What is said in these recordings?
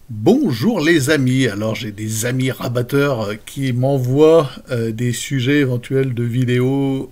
Bonjour les amis, alors j'ai des amis rabatteurs qui m'envoient des sujets éventuels de vidéos.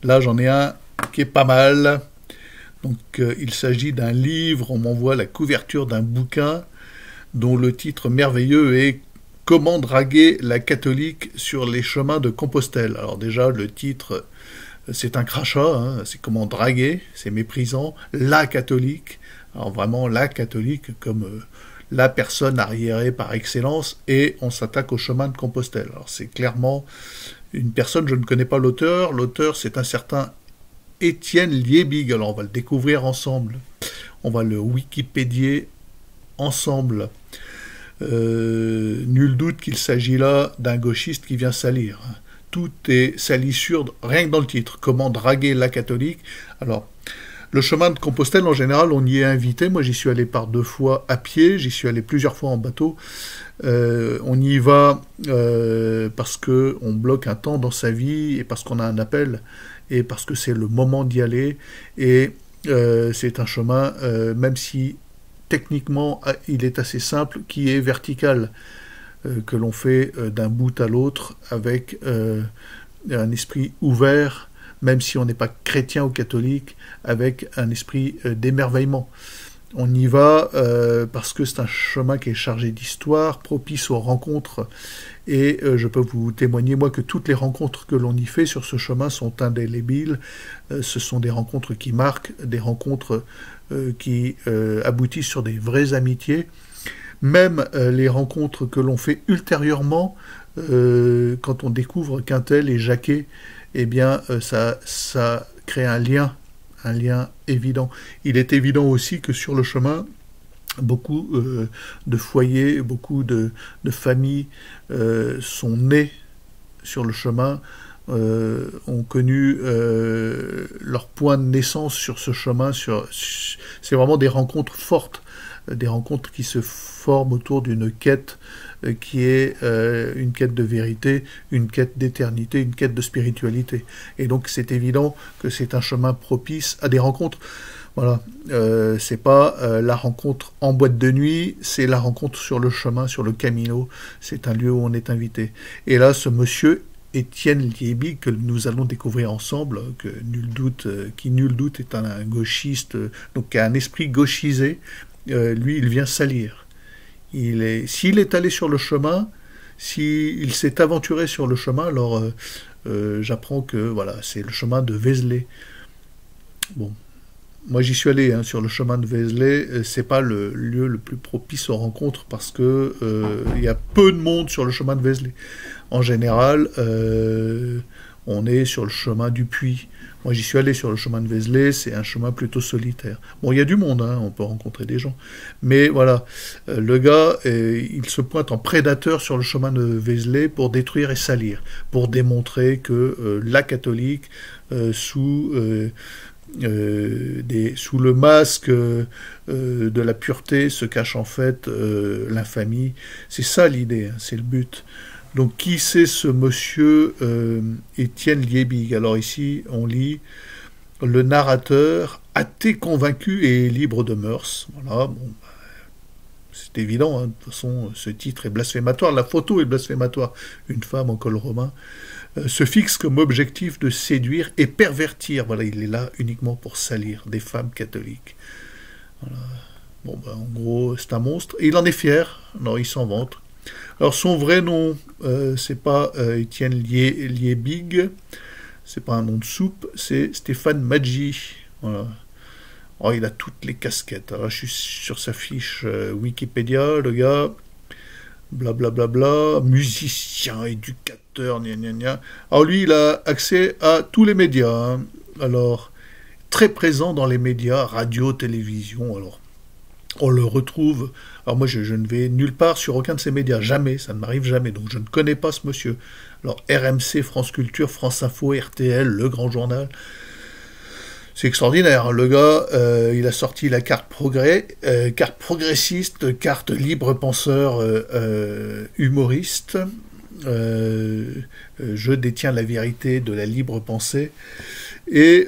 Là j'en ai un qui est pas mal. Donc il s'agit d'un livre, on m'envoie la couverture d'un bouquin dont le titre merveilleux est Comment draguer la catholique sur les chemins de Compostelle. Alors déjà le titre c'est un crachat, hein, c'est comment draguer, c'est méprisant, la catholique, alors vraiment la catholique comme la personne arriérée par excellence, et on s'attaque au chemin de Compostelle. Alors c'est clairement une personne, je ne connais pas l'auteur c'est un certain Étienne Liebig, alors on va le découvrir ensemble, on va le wikipédier ensemble. Nul doute qu'il s'agit là d'un gauchiste qui vient salir. Tout est salissure, rien que dans le titre. Comment draguer la catholique. Alors, le chemin de Compostelle, en général, on y est invité. Moi, j'y suis allé par 2 fois à pied, j'y suis allé plusieurs fois en bateau. On y va parce qu'on bloque un temps dans sa vie, et parce qu'on a un appel, et parce que c'est le moment d'y aller. Et c'est un chemin, même si techniquement il est assez simple, qui est vertical, que l'on fait d'un bout à l'autre avec un esprit ouvert, même si on n'est pas chrétien ou catholique, avec un esprit d'émerveillement. On y va parce que c'est un chemin qui est chargé d'histoire, propice aux rencontres, et je peux vous témoigner, moi, que toutes les rencontres que l'on y fait sur ce chemin sont indélébiles. Ce sont des rencontres qui marquent, des rencontres qui aboutissent sur des vraies amitiés. Même les rencontres que l'on fait ultérieurement, quand on découvre qu'un tel est Jacquet, eh bien ça crée un lien évident. Il est évident aussi que sur le chemin, beaucoup de foyers, beaucoup de familles sont nées sur le chemin, ont connu leur point de naissance sur ce chemin. C'est vraiment des rencontres fortes, des rencontres qui se forment autour d'une quête qui est une quête de vérité, une quête d'éternité, une quête de spiritualité. Et donc c'est évident que c'est un chemin propice à des rencontres. Voilà, c'est pas la rencontre en boîte de nuit, c'est la rencontre sur le chemin, sur le Camino. C'est un lieu où on est invité. Et là, ce monsieur Étienne Liebig, que nous allons découvrir ensemble, qui nul doute est un gauchiste, donc qui a un esprit gauchisé. Lui, il vient salir. S'il est allé sur le chemin, s'il s'est aventuré sur le chemin, alors j'apprends que voilà, c'est le chemin de Vézelay. Bon, moi j'y suis allé sur le chemin de Vézelay. C'est pas le lieu le plus propice aux rencontres parce que il y a peu de monde sur le chemin de Vézelay. En général, on est sur le chemin du Puy. Moi, j'y suis allé sur le chemin de Vézelay, c'est un chemin plutôt solitaire. Bon, il y a du monde, on peut rencontrer des gens. Mais voilà, le gars, il se pointe en prédateur sur le chemin de Vézelay pour détruire et salir, pour démontrer que la catholique, sous le masque de la pureté, se cache en fait l'infamie. C'est ça l'idée, c'est le but. Donc qui c'est ce monsieur Étienne Liebig? Alors ici on lit le narrateur athée convaincu et libre de mœurs. Voilà, bon, c'est évident, de toute façon ce titre est blasphématoire, la photo est blasphématoire. Une femme en col romain se fixe comme objectif de séduire et pervertir. Voilà, il est là uniquement pour salir des femmes catholiques. Voilà. Bon, en gros c'est un monstre et il en est fier. Non, il s'en vante. Alors son vrai nom, c'est pas Étienne Liebig, c'est pas un nom de soupe, c'est Stéphane Maggi. Voilà. Oh, il a toutes les casquettes. Alors, je suis sur sa fiche Wikipédia, le gars, blablabla, bla bla bla, musicien, éducateur, gna gna gna. Alors lui, il a accès à tous les médias. Alors, très présent dans les médias, radio, télévision. Alors, on le retrouve. Alors moi, je ne vais nulle part sur aucun de ces médias, jamais, ça ne m'arrive jamais, donc je ne connais pas ce monsieur. Alors RMC, France Culture, France Info, RTL, Le Grand Journal, c'est extraordinaire. Le gars, il a sorti la carte progrès, carte progressiste, carte libre penseur, humoriste. je détiens la vérité de la libre pensée. Et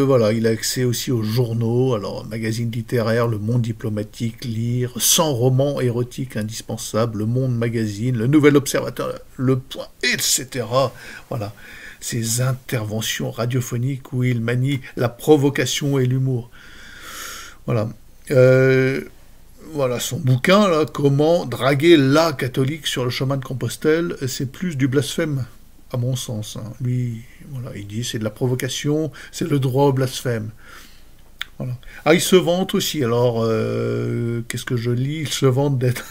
voilà, il a accès aussi aux journaux, alors magazine littéraire, Le Monde diplomatique, Lire, 100 romans érotiques indispensables, Le Monde magazine, Le Nouvel Observateur, Le Point, etc. Voilà, ses interventions radiophoniques où il manie la provocation et l'humour. Voilà. Voilà, son bouquin, là, Comment draguer la catholique sur le chemin de Compostelle, c'est plus du blasphème, à mon sens. Hein. Lui, voilà, il dit c'est de la provocation, c'est le droit au blasphème. Voilà. Ah, il se vante aussi, alors, qu'est-ce que je lis? Il se vante d'être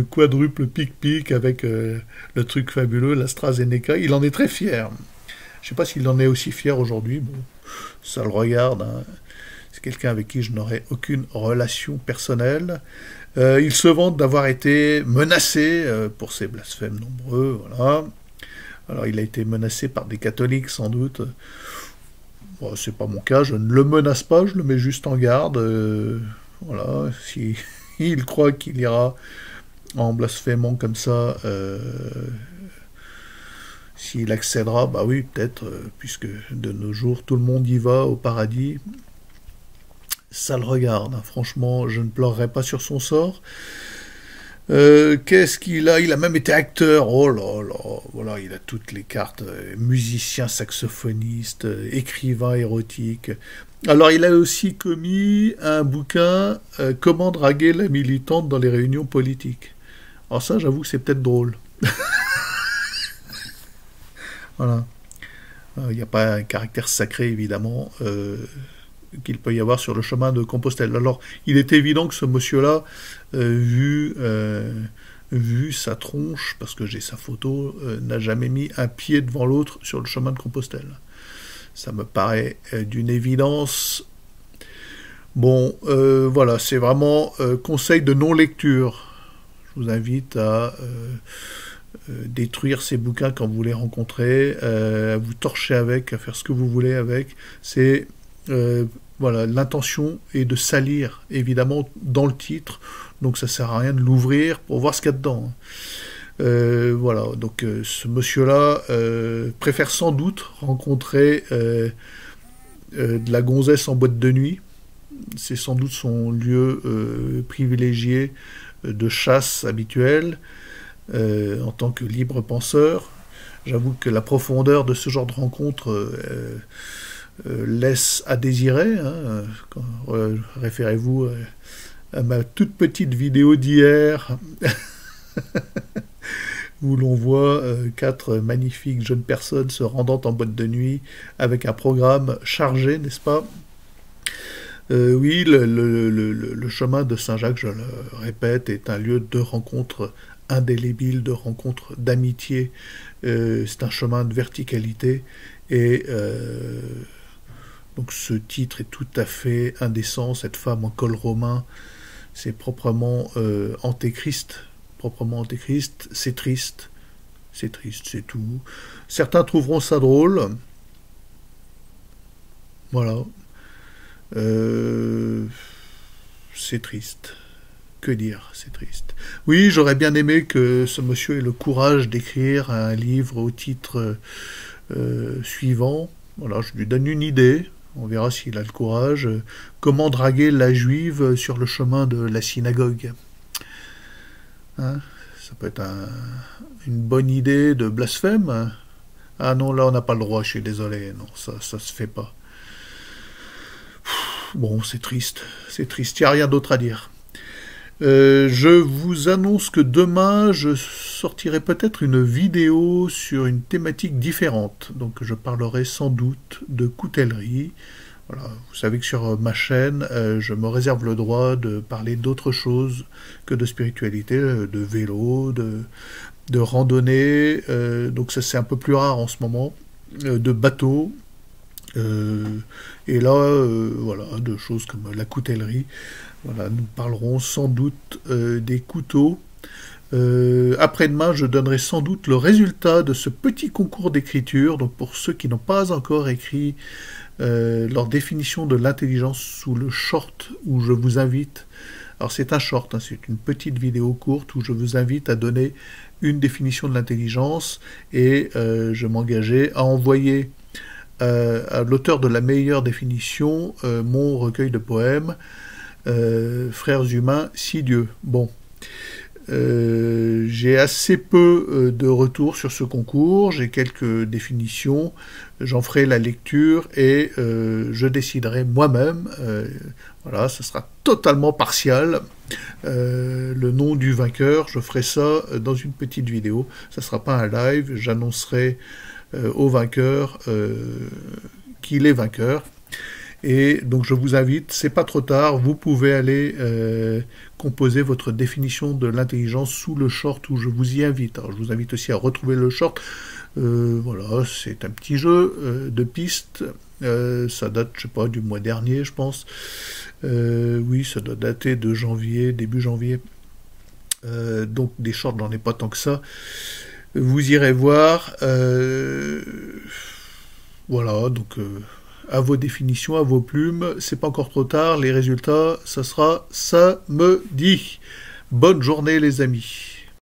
quadruple pic-pic avec le truc fabuleux, l'AstraZeneca. Il en est très fier. Je ne sais pas s'il en est aussi fier aujourd'hui, bon, ça le regarde, hein. C'est quelqu'un avec qui je n'aurais aucune relation personnelle. Il se vante d'avoir été menacé pour ses blasphèmes nombreux. Voilà. Alors il a été menacé par des catholiques sans doute. Bon, c'est pas mon cas, je ne le menace pas, je le mets juste en garde. Voilà, si il croit qu'il ira en blasphémant comme ça, s'il accédera, bah oui, peut-être, puisque de nos jours tout le monde y va au paradis. Ça le regarde, hein. Franchement, je ne pleurerai pas sur son sort. Qu'est-ce qu'il a? Il a même été acteur, oh là là, voilà, il a toutes les cartes, musicien, saxophoniste, écrivain érotique. Alors il a aussi commis un bouquin, Comment draguer la militante dans les réunions politiques. Alors ça, j'avoue que c'est peut-être drôle. Voilà. Il n'y a pas un caractère sacré, évidemment, qu'il peut y avoir sur le chemin de Compostelle. Alors, il est évident que ce monsieur-là, vu sa tronche, parce que j'ai sa photo, n'a jamais mis un pied devant l'autre sur le chemin de Compostelle. Ça me paraît d'une évidence. Bon, voilà, c'est vraiment conseil de non-lecture. Je vous invite à détruire ces bouquins quand vous les rencontrez, à vous torcher avec, à faire ce que vous voulez avec. C'est... voilà, l'intention est de salir, évidemment, dans le titre, donc ça sert à rien de l'ouvrir pour voir ce qu'il y a dedans. Voilà, donc ce monsieur-là préfère sans doute rencontrer de la gonzesse en boîte de nuit. C'est sans doute son lieu privilégié de chasse habituel, en tant que libre penseur. J'avoue que la profondeur de ce genre de rencontre laisse à désirer. Hein. Référez-vous à ma toute petite vidéo d'hier où l'on voit 4 magnifiques jeunes personnes se rendant en boîte de nuit avec un programme chargé, n'est-ce pas? Oui, le chemin de Saint-Jacques, je le répète, est un lieu de rencontre indélébile, de rencontre d'amitié. C'est un chemin de verticalité et donc ce titre est tout à fait indécent. Cette femme en col romain, c'est proprement antéchrist. Proprement antéchrist, c'est triste. C'est triste, c'est tout. Certains trouveront ça drôle. Voilà. C'est triste. Que dire, c'est triste. Oui, j'aurais bien aimé que ce monsieur ait le courage d'écrire un livre au titre suivant. Voilà, je lui donne une idée. On verra s'il a le courage. Comment draguer la juive sur le chemin de la synagogue. Hein, ça peut être une bonne idée de blasphème. Ah non, là on n'a pas le droit, je suis désolé. Non, ça se fait pas. Bon, c'est triste. C'est triste, il n'y a rien d'autre à dire. Je vous annonce que demain, je sortirai peut-être une vidéo sur une thématique différente. Donc je parlerai sans doute de coutellerie. Voilà. Vous savez que sur ma chaîne, je me réserve le droit de parler d'autre chose que de spiritualité, de vélo, de randonnée. Donc ça c'est un peu plus rare en ce moment. De bateau. Et là, voilà, de choses comme la coutellerie. Voilà, nous parlerons sans doute des couteaux. Après-demain, je donnerai sans doute le résultat de ce petit concours d'écriture. Donc pour ceux qui n'ont pas encore écrit leur définition de l'intelligence sous le short, où je vous invite Alors c'est un short, hein, c'est une petite vidéo courte où je vous invite à donner une définition de l'intelligence et je m'engageais à envoyer à l'auteur de la meilleure définition mon recueil de poèmes Frères humains, 6 dieux. Bon. J'ai assez peu de retours sur ce concours, j'ai quelques définitions, j'en ferai la lecture et je déciderai moi-même, voilà, ce sera totalement partial, le nom du vainqueur, je ferai ça dans une petite vidéo, ça ne sera pas un live, j'annoncerai au vainqueur qu'il est vainqueur. Et donc je vous invite, c'est pas trop tard, vous pouvez aller composer votre définition de l'intelligence sous le short où je vous y invite. Alors je vous invite aussi à retrouver le short. Voilà, c'est un petit jeu de pistes. Ça date, je sais pas, du mois dernier, je pense. Oui, ça doit dater de janvier, début janvier. Donc des shorts, j'en ai pas tant que ça. Vous irez voir. Voilà, donc à vos définitions, à vos plumes, c'est pas encore trop tard, les résultats, ça sera samedi. Bonne journée les amis.